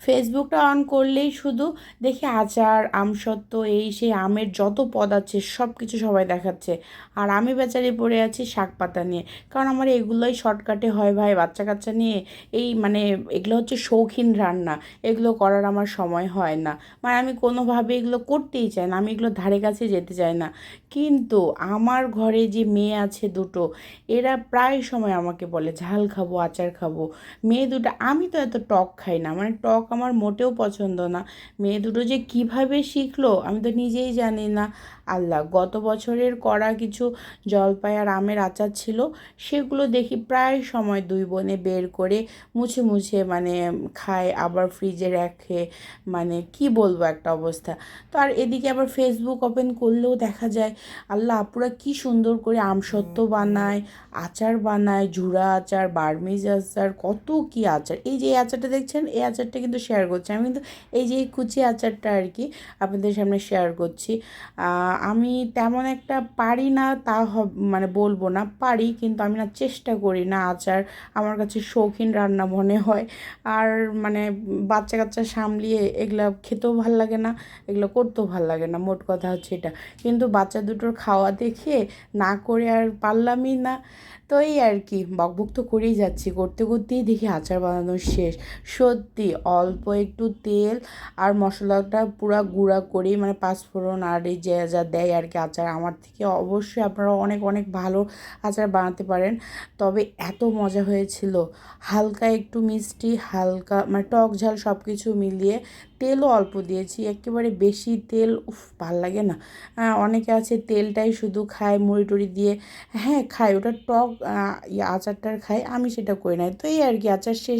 ফেসবুকটা অন করলেই শুধু দেখি আচার, আমসত্ত্ব, এই সেই আমের যত পদ আছে সব কিছু সবাই দেখাচ্ছে। আর আমি বেচারি পড়ে আছি শাক পাতা নিয়ে। কারণ আমার এগুলোই শর্টকাটে হয় ভাই, বাচ্চা কাচ্চা নিয়ে এই মানে এগুলো হচ্ছে শৌখিন রান্না, এগুলো করার আমার সময় হয় না। মানে আমি কোনোভাবে এগুলো করতেই চাই না, আমি এগুলো ধারে কাছে যেতে চাই না। কিন্তু আমার ঘরে যে মেয়ে আছে দুটো, এরা প্রায় সময় আমাকে বলে ঝাল খাবো, আচার খাবো। মেয়ে দুটো, আমি তো এত টক খাই না, মানে টক আমার মোটেও পছন্দ না। মেয়ে দুটো যে কিভাবে শিখলো আমি তো নিজেই জানি না। আল্লাহ, গত বছরের করা কিছু জলপাই আর আমের আচার ছিল, সেগুলো দেখি প্রায় সময় দুই বোনে বের করে মুছে মুছে মানে খায়, আবার ফ্রিজে রাখে। মানে কি বলবো, একটা অবস্থা। তো আর এদিকে আবার ফেসবুক ওপেন করলেও দেখা যায় আল্লাহ আপুরা কি সুন্দর করে আমসত্ত্ব বানায়, আচার বানায়, ঝুরা আচার, বার্মিজ আচার, কত কি আচার। এই যে এই আচারটা দেখছেন, এই আচারটা কিন্তু শেয়ার করছি আমি, কিন্তু এই যে এই কুচি আচারটা আর কি আপনাদের সামনে শেয়ার করছি। আমি তেমন একটা পারি না, তা মানে বলবো না পারি, কিন্তু আমি না চেষ্টা করি না। আচার আমার কাছে শৌখিন রান্না মনে হয়। আর মানে বাচ্চা কাচ্চা সামলিয়ে এগুলো খেতেও ভাল লাগে না, এগুলো করতেও ভাল লাগে না, মোট কথা হচ্ছে এটা। কিন্তু বাচ্চা দুটোর খাওয়া দেখে না করে আর পারলামই না। তো এই আর কি, বকবক তো করেই যাচ্ছি, করতে করতেই দেখি আচার বানানো শেষ। সত্যি অল্প একটু তেল আর মশলাটা পুরা গুঁড়া করেই, মানে পাঁচফোড়ন আর এই যে যা দেয় আর কি আচার, আমার থেকে অবশ্যই আপনারা অনেক অনেক ভালো আচার বানাতে পারেন। তবে এত মজা হয়েছিল, হালকা একটু মিষ্টি, হালকা মানে টক ঝাল সব কিছু মিলিয়ে। তেলও অল্প দিয়েছি, একেবারে বেশি তেল উফ ভাল লাগে না। অনেকে আছে তেলটাই শুধু খায় মুড়ি টুড়ি দিয়ে। হ্যাঁ খায়, ওটা টক আচারটার খায়, আমি সেটা করি না। তো এই আর কি, আচার শেষ।